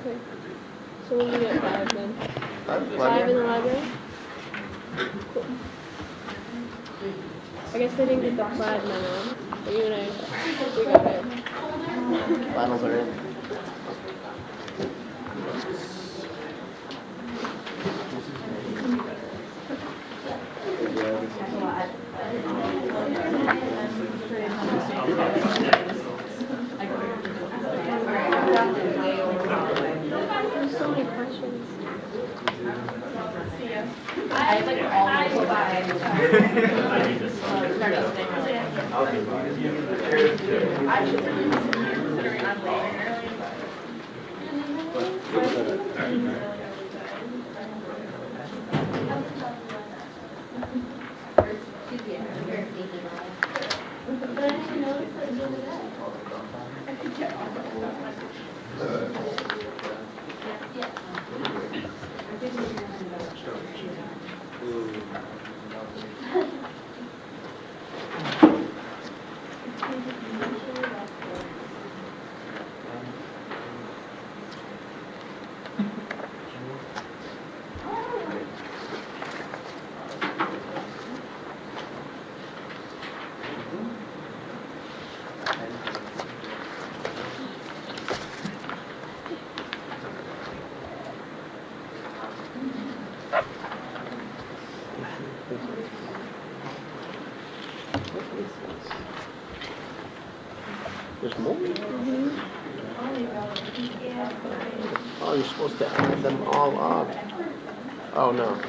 Okay. So we'll meet at 5 then. 5 in Library? the library? Cool. I guess they didn't get the plaid memo, but you and I, we got it. Finals are in. There's so many questions. There's more? Oh, you're supposed to add them all up. Oh, no.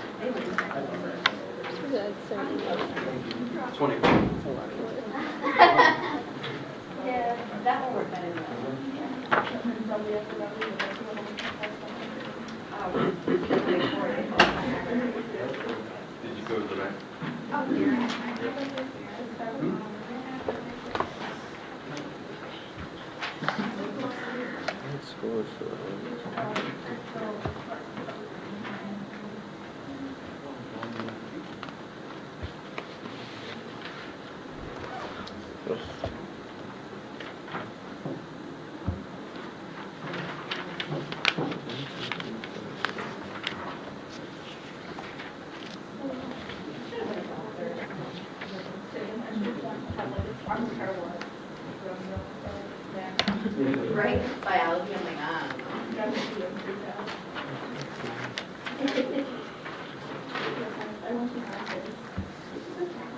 That's 20. Yeah, that will work better. Did you go to the back? Let's go for Right, biology, I'm like, ah.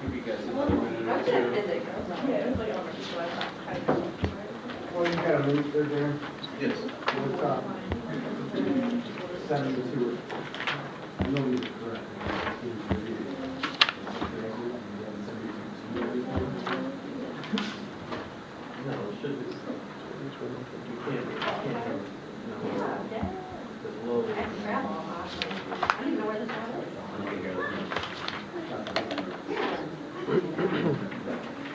Maybe you guys have a I minute was or at two. physics, I was like, yeah, it was like elementary, so I thought. Well, you got a minute there, Darren? Yes. What's up? 72. I know you're correct. No, it should be. You can't. There's low. I have to travel a lot. I don't even know where this one is.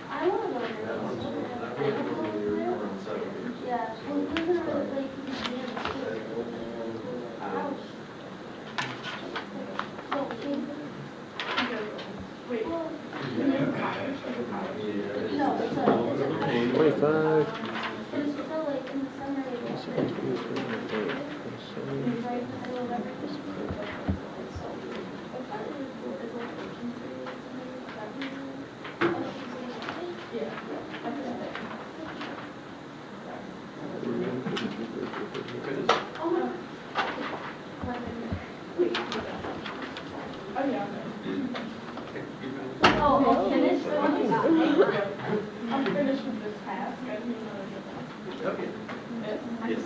I want to go. Yeah, well, we're gonna like. Wait. No, it's a. 25. But it's still like in the summer. It's right in the middle of everything. Oh, I'll finish the one. I'm finished with this task. I need another Okay. Yes.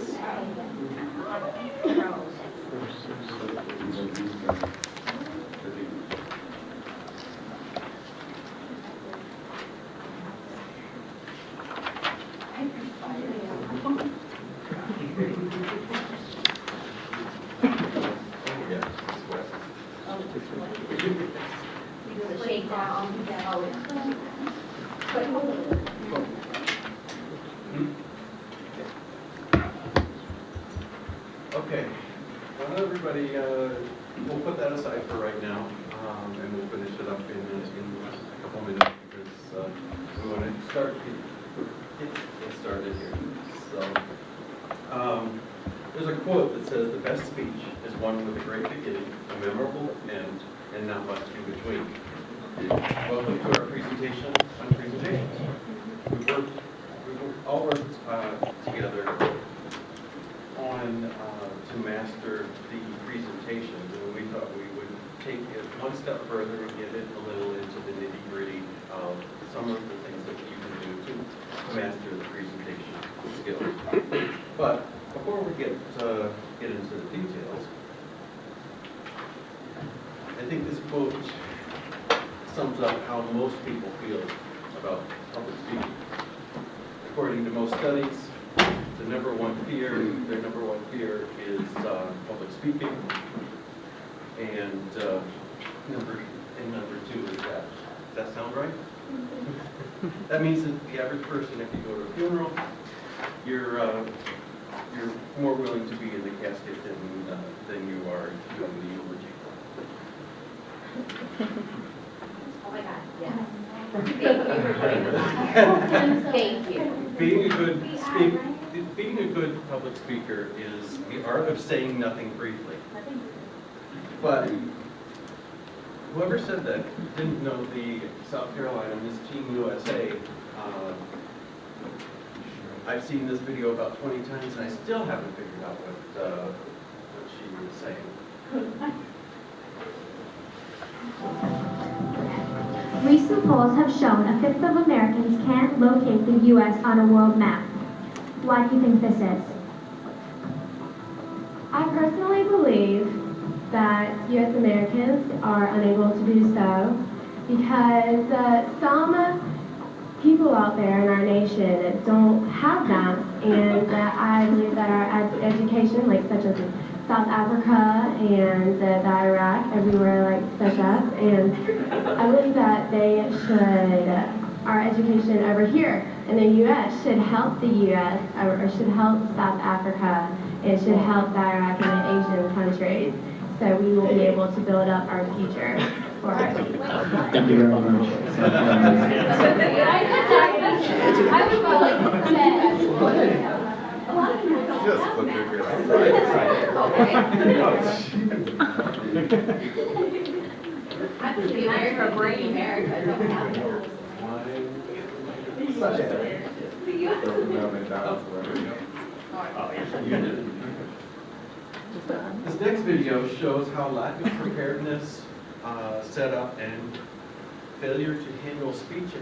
Shake down. Okay. Well, everybody, we'll put that aside for right now, and we'll finish it up in a couple minutes because we want to start get started here. So, There's a quote that says, "The best speech is one with a great beginning, a memorable end, and not much in between." Welcome to our presentation on presentations. We've all worked together on to master the presentations, and we thought we would take it one step further and get it a little into the nitty-gritty of some of the things that you can do to master the presentation skills. But before we get into the details, I think this quote sums up how most people feel about public speaking. According to most studies, their number one fear is public speaking, and number two is death. Does that sound right? That means that the average person, if you go to a funeral, you're more willing to be in the casket than you are doing the eulogy. Oh my God, yes. Thank you for putting this on. Thank you. Being a good public speaker is the art of saying nothing briefly. But whoever said that didn't know the South Carolina Miss Teen USA. I've seen this video about 20 times and I still haven't figured out what she was saying. Recent polls have shown a fifth of Americans can't locate the U.S. on a world map. Why do you think this is? I personally believe that U.S. Americans are unable to do so because some people out there in our nation don't have maps, and I believe that our education, like such as South Africa and the Iraq, everywhere like such as, and I believe that they should, our education over here in the U.S. should help the U.S. or should help South Africa. It should help the Iraq and the Asian countries, so we will be able to build up our future for our Thank you very much. I would go like that. Just put your I think the America or bring America don't have rules. Such a. The U.S. This next video shows how lack of preparedness, setup, and failure to handle speech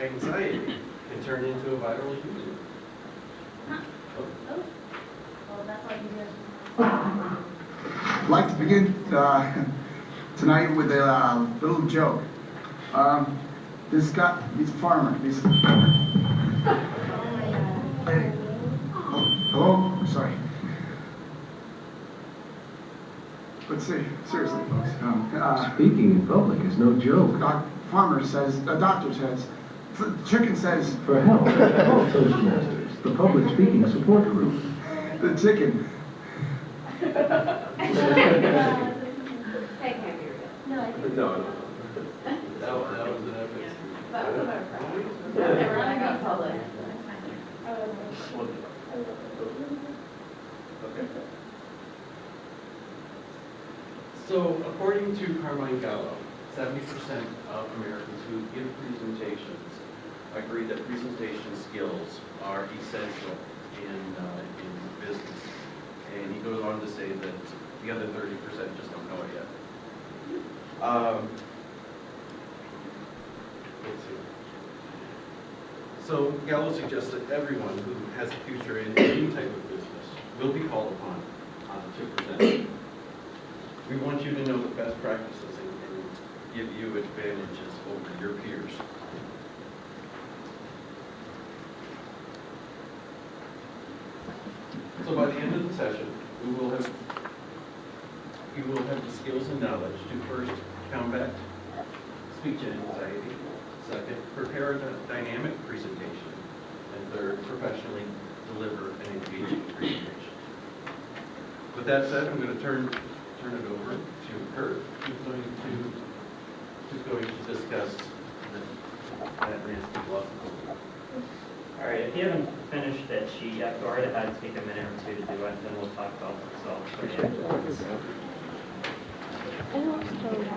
anxiety can turn into a viral issue. Well, that's all you do. I'd like to begin tonight with a little joke. This guy, he's a farmer. Hello? Sorry. Let's see. Seriously, folks. Speaking in public is no joke. Farmer says, doctor says, chicken says, For help, call Toastmasters, the public speaking support group. the chicken. Hey, can't be real. No, I think. No. That was an epic. That was about right. Never when I got public. Okay. So, according to Carmine Gallo, 70% of Americans who give presentations agree that presentation skills are essential in business. And he goes on to say that the other 30% just don't know it yet. Let's see. So Gallo suggests that everyone who has a future in any type of business will be called upon to present. We want you to know the best practices and give you advantages over your peers. So by the end of the session, you will have the skills and knowledge to first combat speech anxiety, second, prepare a dynamic presentation, and third, professionally deliver an engaging presentation. With that said, I'm going to turn it over to Kurt, who's going to discuss that nasty bluff. All right, if you haven't finished that sheet yet, go right ahead, take a minute or two to do it, then we'll talk about the results. afterwards. I don't know.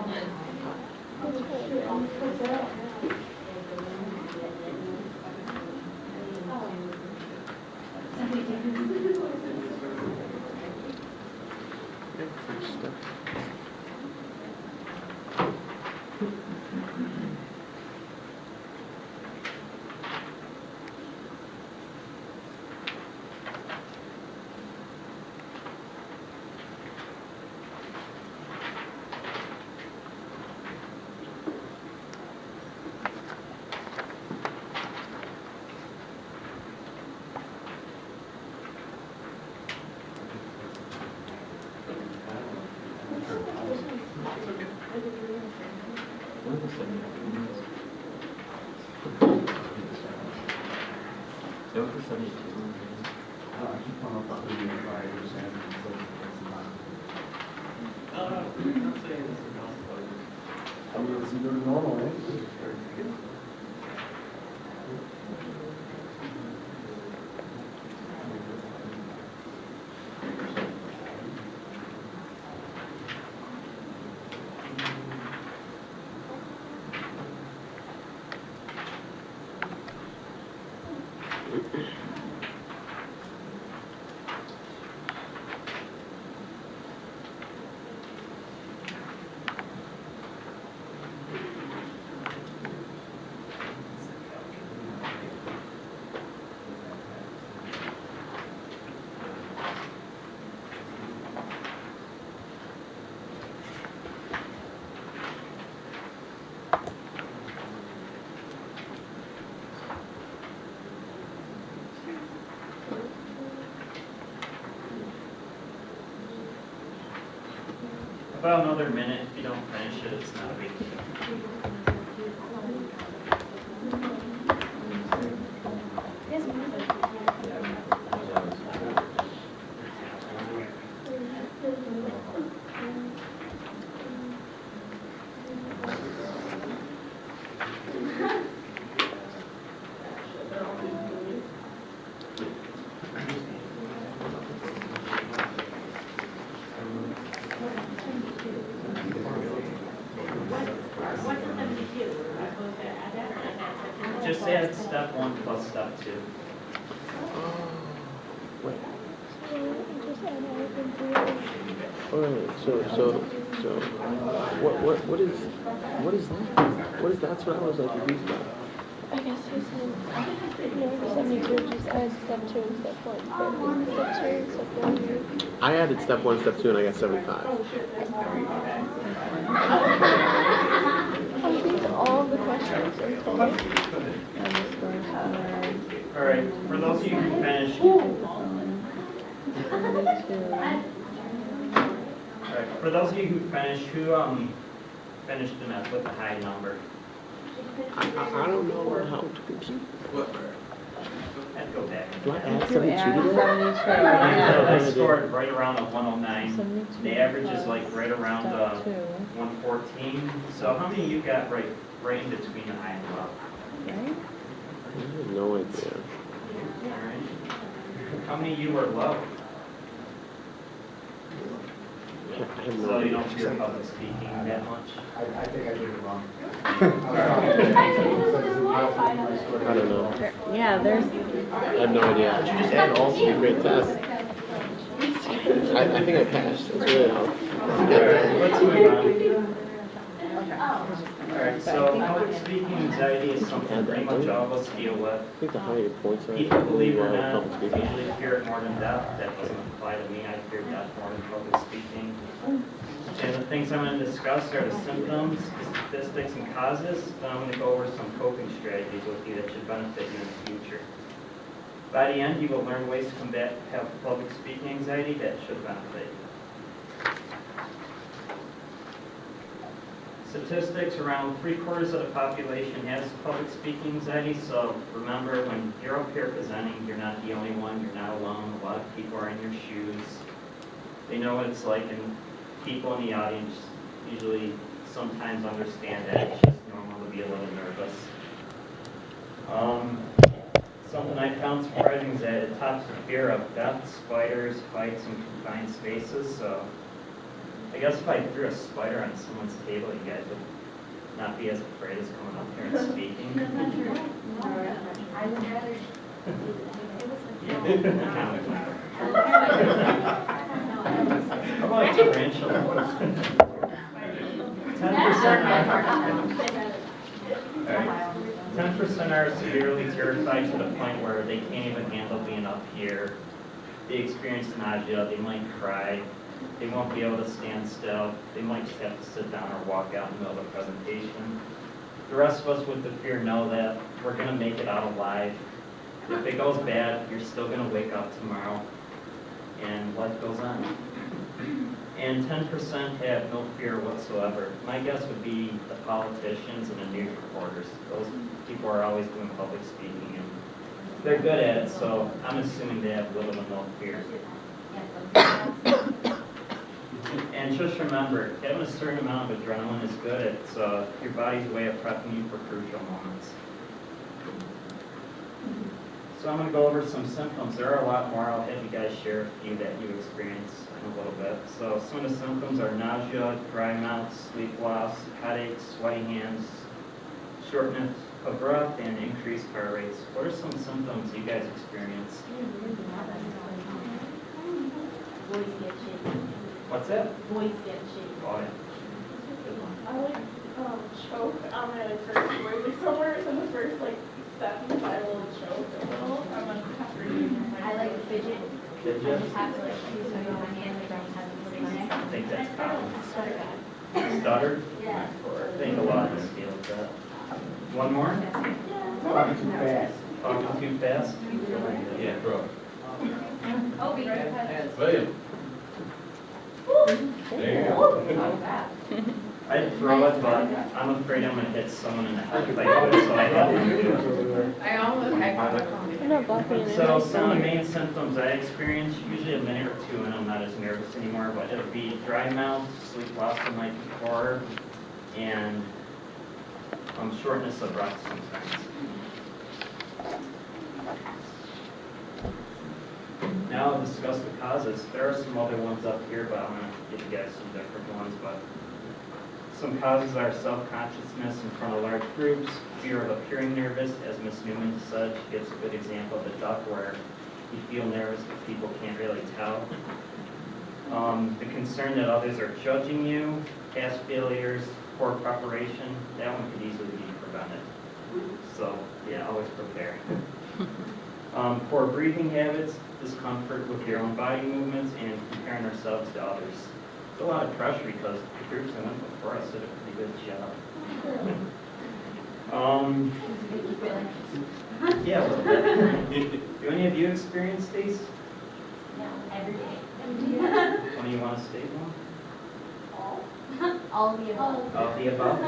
About another minute, if you don't finish it, it's not a big deal. Just add step 1 plus step 2. Wait. Just add everything to it. What is that? What is that's what I was like confused about. I guess he said, 72, just add step 2 and step 1. But step 2 and step 1. I added step 1, step 2, and I got 75. Are these all the questions in total? All right, for those of you who finished, who finished with a high number? I don't know how to compute. I'd go back. Do I add 72 to I that? scored right around a 109. The average is like right around 114. So how many of you got right in between the high and low? I have no idea. All right. How many of you were low? I have no So you idea. don't hear public speaking that much? I think I did it wrong. I don't know. Yeah, there's. I have no idea. Did you just add all 3 great tests? I think I passed. That's really helpful. Let's move on. Alright, so public speaking anxiety is something pretty much all of us deal with. I think the higher your points are, People, believe it or not, public speaking. usually fear it more than death. That doesn't apply to me. I fear death more than public speaking. And the things I'm going to discuss are the symptoms, statistics, and causes. Then I'm going to go over some coping strategies with you that should benefit you in the future. By the end, you will learn ways to combat public speaking anxiety that should benefit you. Statistics, around 3/4 of the population has public speaking anxiety, so remember, when you're up here presenting, you're not the only one, you're not alone. A lot of people are in your shoes. They know what it's like, and people in the audience usually sometimes understand that it's just normal to be a little nervous. Something I found surprising is that it tops the fear of death, spiders, heights, and confined spaces. So I guess if I threw a spider on someone's table, you guys would not be as afraid as coming up here and speaking. That's not true. I would rather. How about tarantula? 10% are severely terrified to the point where they can't even handle being up here. They experience nausea, they might cry, they won't be able to stand still, they might just have to sit down or walk out in the middle of a presentation. The rest of us with the fear know that we're gonna make it out alive. If it goes bad, you're still gonna wake up tomorrow and life goes on. And 10% have no fear whatsoever. My guess would be the politicians and the news reporters. Those people are always doing public speaking and they're good at it, so I'm assuming they have little to no fear. And just remember, having a certain amount of adrenaline is good. It's your body's way of prepping you for crucial moments. So I'm going to go over some symptoms. There are a lot more. I'll have you guys share a few that you experience in a little bit. So some of the symptoms are nausea, dry mouth, sleep loss, headaches, sweaty hands, shortness of breath, and increased heart rates. What are some symptoms you guys experience? Voice get shaky. What's that? Voice get shaky. Oh, yeah. Good one. I like choke on my like first word somewhere. So the first like sentence I will choke a little. I'm gonna have to read my I like fidget. Did I you? just have to like use my hands and don't have to put it in my I neck. think that's common. Stutter. Stutter? Yeah. I think a lot of us deal with that. One more? Talking too fast. Talking too fast? Yeah, bro. Oh, we William. There you go. I'd throw it, but I'm afraid I'm going to hit someone in the head if I do it, so I have to. I'm not blocking it. So some of the main symptoms I experience, usually a minute or two and I'm not as nervous anymore, but it'll be dry mouth, sleep loss the night before, and shortness of breath sometimes. Now I'll discuss the causes. There are some other ones up here, but I'm going to give you guys some different ones. But some causes are self-consciousness in front of large groups, fear of appearing nervous, as Ms. Newman said. She gives a good example of the duck where you feel nervous but people can't really tell. The concern that others are judging you, past failures, poor preparation, that one could easily be prevented. So, yeah, always prepare. Poor breathing habits, discomfort with your own body movements, and comparing ourselves to others. It's a lot of pressure because the groups that went before us did a pretty good job. Yeah, a little bit. Do any of you experience these? Every day. One of you want to state one? All of the above. All of the above?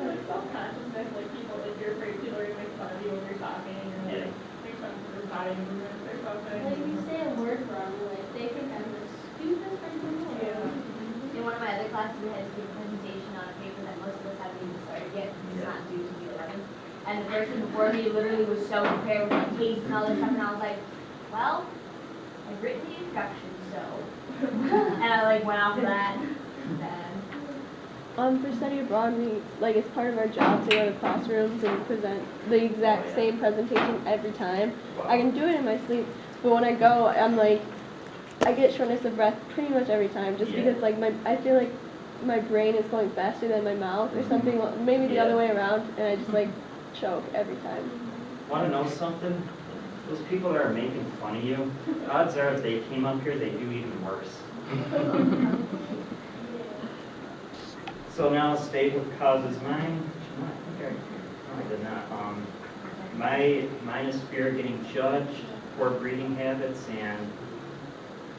like self-consciousness, like people, like you're afraid people are gonna make fun of you when you're talking, or Yeah. like make fun of your body movements or something. Like you say a word wrong, like they think I'm the stupidest person in the world. In one of my other classes, we had to do a presentation on a paper that most of us haven't even started yet because it's not due to the 11th. And the person before me literally was so prepared with my case and all this stuff, and I was like, well, I've written the instructions, so. And I like went off of that. For study abroad, it's part of our job to go to classrooms and present the exact same presentation every time. I can do it in my sleep, but when I go, I get shortness of breath pretty much every time, just because I feel like my brain is going faster than my mouth or something, maybe the other way around, and I just choke every time. Want to know something? Those people that are making fun of you, the odds are if they came up here, they do even worse. So now I'll state what causes mine. I did not. Mine is fear of getting judged, poor breathing habits, and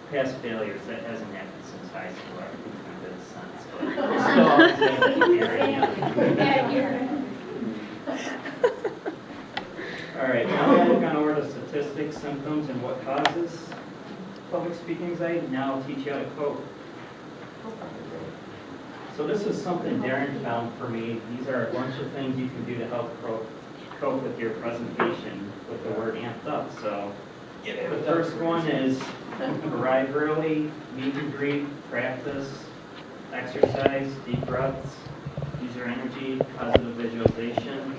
past failures. That hasn't happened since high school. I think it's kind of sense, but it's still always All right, now that we've gone over the statistics, symptoms, and what causes public speaking anxiety, now I'll teach you how to cope. So this is something Darren found for me. These are a bunch of things you can do to help cope with your presentation with the word amped up. So the first one is arrive early, meet and greet, practice, exercise, deep breaths, use your energy, positive visualization.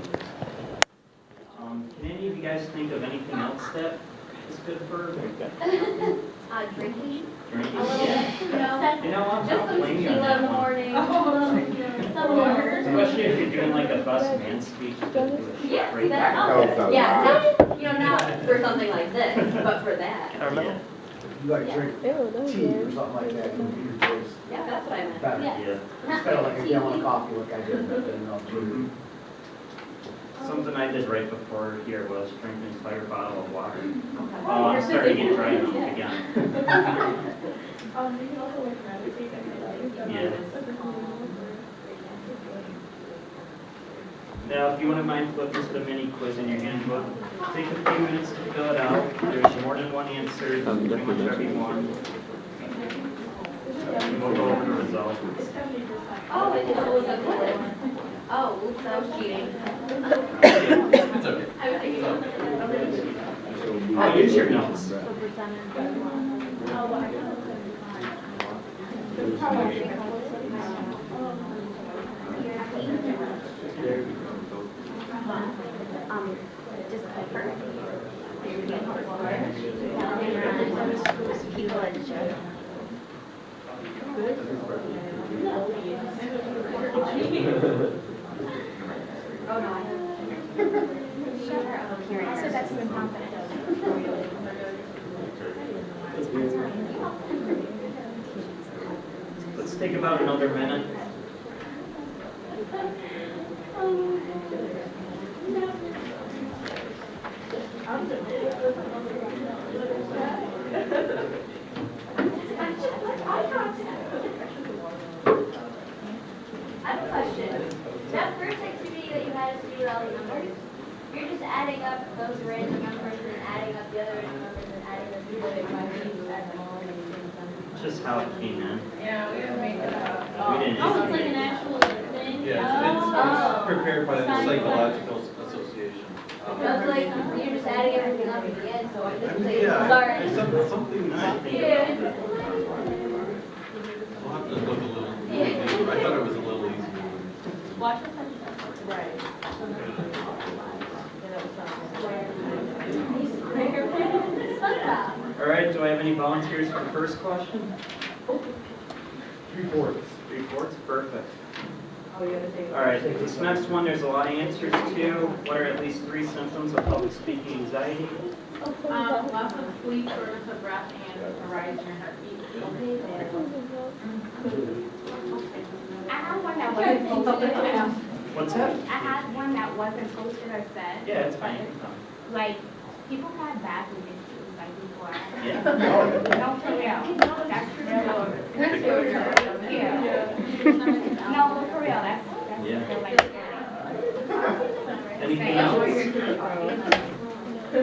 Can any of you guys think of anything else that is good for Drinking. drinking? A little Yeah. bit, you know. You know, I'm Just not some blaming you on tequila in that the one. morning. Some water. Especially if you're doing like a bus man speech. you could do a Yeah, great that's one. awesome. Yeah, not, not for something like this, but for that. Yeah. You like drink Ew, that was tea or weird. something like that, it'll be your voice Yeah, that's what I meant. better. Yeah. Instead of like a gallon of coffee like I did, but then I'll Mhm. Something I did right before here was drink an entire bottle of water. Oh, I'm starting to get dry mouth again. You can also like meditate and like. Yeah. Now, if you wouldn't mind flipping to the mini quiz in your handbook, take a few minutes to fill it out. There's more than one answer, pretty much every one. And we'll go over the results. Oh, it just was a good. Oh, oops, I was cheating. It's okay. I was thinking. Oh, use your notes. Just pepper. People in church. Oh, no, I have. So that's even confident. Let's take about another minute. I have a question. That first activity that you had us do with all the numbers, you're just adding up those random numbers and adding up the other random numbers and adding up the other numbers at the moment. Just how it came in. Yeah, we didn't make it up. We didn't. Oh, it's like an actual thing? Yeah, it's prepared by the Psychological Association. So it's like, you're just adding everything up at the end, so it doesn't say, Yeah, sorry. something nice. Yeah. We'll have to look a little deeper. I thought it was a little easier. Watch the touch. Right. All right, do I have any volunteers for the first question? 3/4. 3/4, perfect. All right, this next one, there's a lot of answers to. What are at least 3 symptoms of public speaking anxiety? Loss of sleep, shortness of breath, and a rise in your heartbeat. I had one that wasn't posted. What's that? I had one that wasn't posted or said. Yeah, it's fine. Like, people had bathroom issues, like before. Yeah. No, for real. That's true. Yeah. No, for real, that's Yeah. real life story. Anything else?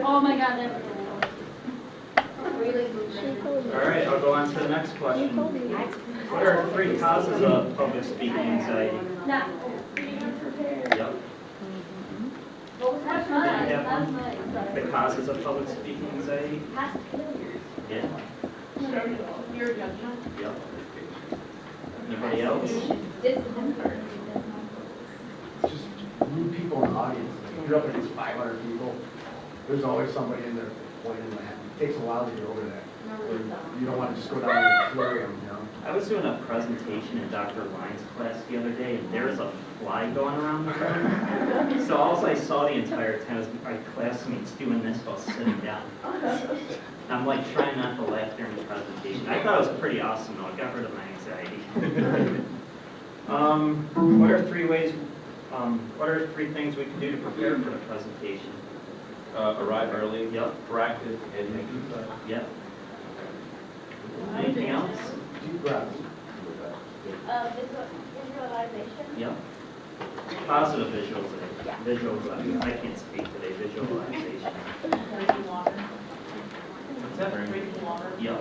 Oh my God, that's. All right, I'll go on to the next question. What are 3 causes of public speaking anxiety? Not. Yep. That's Did you mine. have That's one? mine. The causes of public speaking anxiety? Yeah. Your judgment. Yep. Anybody else? Discomfort. Just rude people in the audience. Like, you're up against 500 people. There's always somebody in there pointing at. It takes a while to get over that. Or you don't want to just go down and flurry them, you know? I was doing a presentation in Dr. Lyons' class the other day, and there was a fly going around the room. So all I saw the entire time was my classmates doing this while sitting down. I'm like trying not to laugh during the presentation. I thought it was pretty awesome though. It got rid of my anxiety. What are 3 ways? What are 3 things we can do to prepare for the presentation? Arrive early. Yep. Practice and make Yep. Anything else? Deep breaths. Visualization. Yep. Positive visualization. Visualization. I can't speak today. Visualization. What's that? Yep.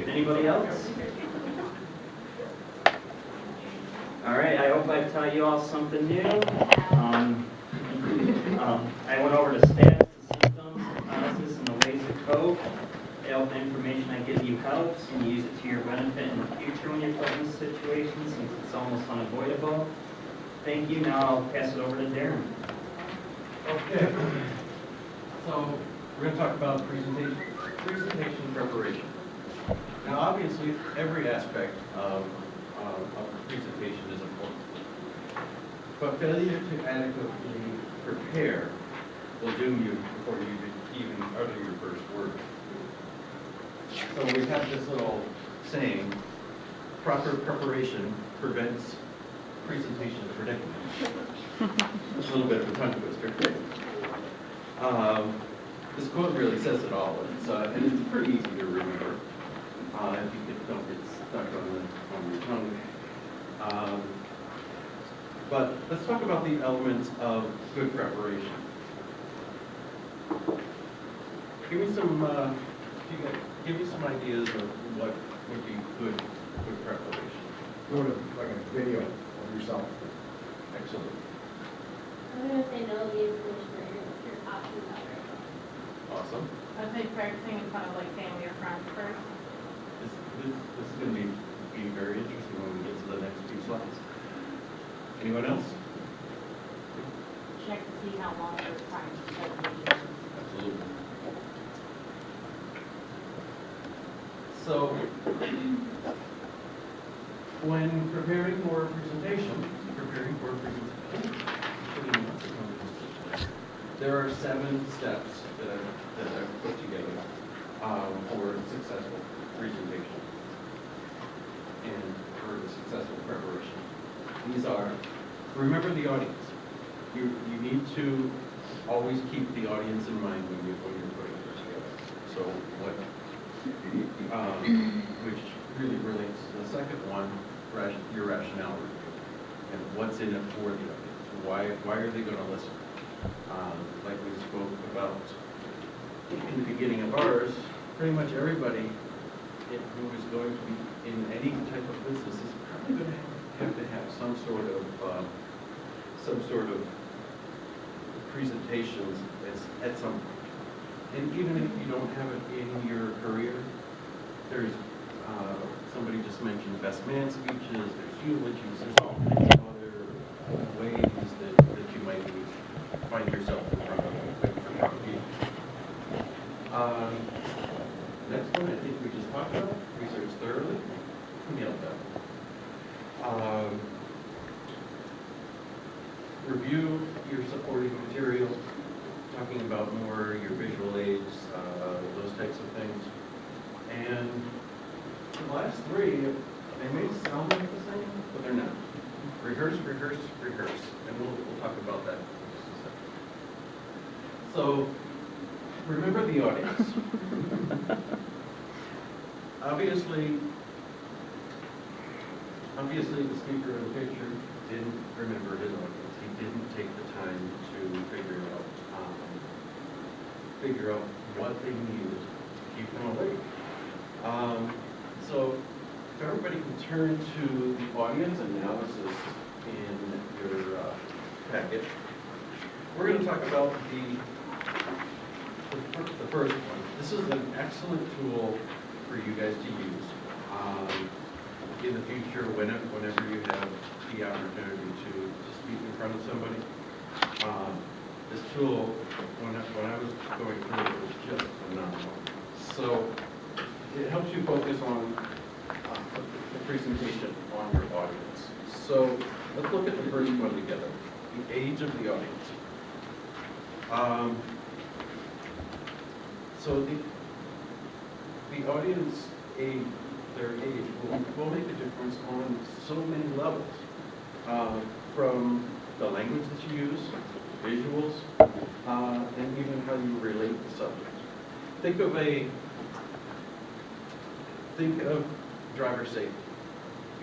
Anybody else? All right, I hope I taught you all something new. I went over the stats, the symptoms, the causes, and the ways to cope. I hope the information I give you helps and you use it to your benefit in the future when you're put in this situation, since it's almost unavoidable. Thank you. Now I'll pass it over to Darren. Okay. So we're going to talk about presentation preparation. Now, obviously, every aspect of presentation is important. But failure to adequately prepare will doom you before you even utter your first word. So we have this little saying, proper preparation prevents presentation predicament. It's a little bit of a tongue twister. This quote really says it all, and it's pretty easy to remember if you don't get stuck on your tongue. But let's talk about the elements of good preparation. Give me some ideas of what would be good preparation. Go to like a video of yourself. Excellent. I'm gonna say know the information that your options are right now. Awesome. I'd say practicing in front of like family or friends first. This is going to be very interesting when we get to the next few slides. Anyone else? Check to see how long their time presentation. Absolutely. So, when preparing for a presentation, there are 7 steps that I've put together for a successful presentation and for a successful preparation. These are, remember the audience. You need to always keep the audience in mind when you're putting this together. So which really relates to the second one, your rationale review, and what's in it for the audience. Why are they going to listen? Like we spoke about in the beginning of ours, pretty much everybody who is going to be in any type of business is probably going to have some sort of presentations at some point. And even if you don't have it in your career, there's somebody just mentioned best man speeches, there's eulogies, there's all kinds of other ways that you might find yourself in front of people. Next one, I think we just talked about, research thoroughly, nailed that. Review your supporting material, talking about more your visual aids, those types of things. And the last 3, they may sound like the same, but they're not. Rehearse, rehearse, rehearse. And we'll talk about that in just a second. So, remember the audience. Obviously the speaker in the picture didn't remember his audience. He didn't take the time to figure out what they needed to keep them awake. So if everybody can turn to the audience analysis in your packet, we're going to talk about the first one. This is an excellent tool for you guys to use in the future whenever you have the opportunity to speak in front of somebody. This tool, when I was going through it, was just phenomenal. So it helps you focus on the presentation on your audience. So let's look at the first one together, the age of the audience. So the audience age, their age will make a difference on so many levels, from the language that you use, visuals, and even how you relate to subjects. Think of driver safety.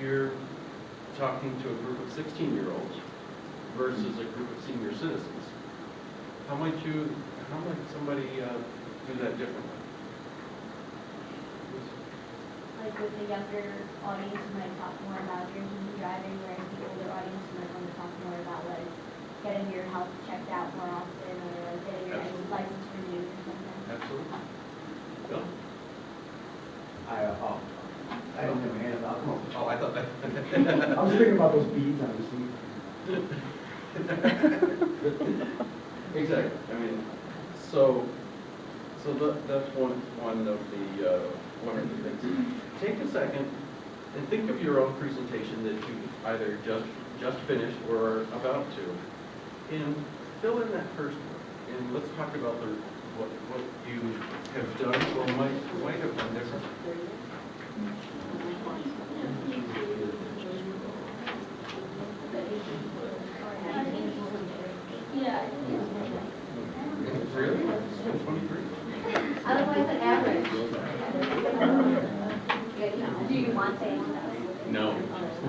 You're talking to a group of 16-year-olds versus a group of senior citizens. How might somebody do that differently? Like like with the younger audience, you might talk more about drinking and driving, whereas the older audience, you might want to talk more about like getting your health checked out more often or like getting your license renewed or something. Absolutely. Bill? I don't have a hand up. Come on. Oh, I thought that. I was thinking about those beads on the seat. Exactly. I mean, that's one of the things. Take a second and think of your own presentation that you either just finished or are about to, and fill in that first one. And let's talk about what you have done or might have done differently. Yeah. Really? 23? Otherwise, an average. Do you want to? No.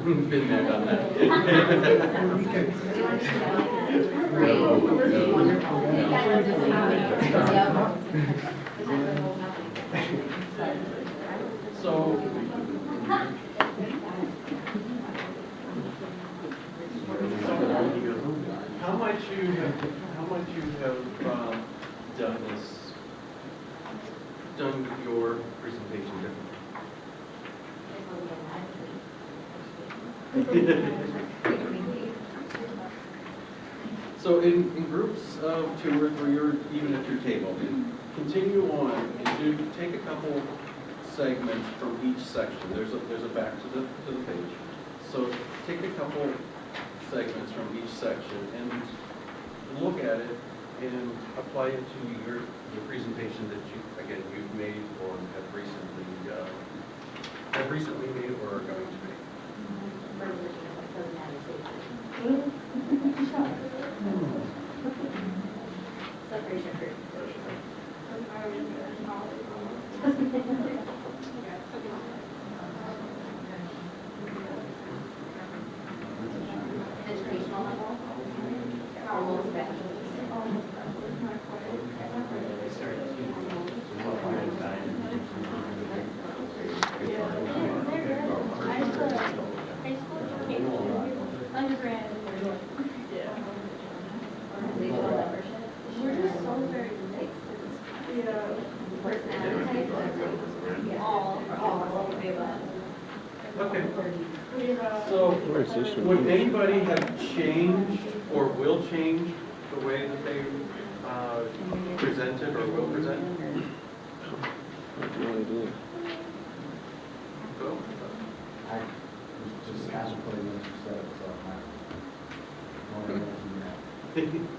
Been there, done that. So, how much you have done your presentation differently? So in groups of 2 or 3 or even at your table, continue on and do take a couple segments from each section. There's a back to the page. So take a couple segments from each section and look at it and apply it to your presentation that you've made or have recently made or are going to make. Educational level. Almost bachelor's. Undergrad. Yeah. We're just so very mixed. Yeah. Personality type, all of the above. Okay. So, would anybody have changed or will change the way that they presented or will present? Bill? I was just kind of putting in some stuff, so I'm not.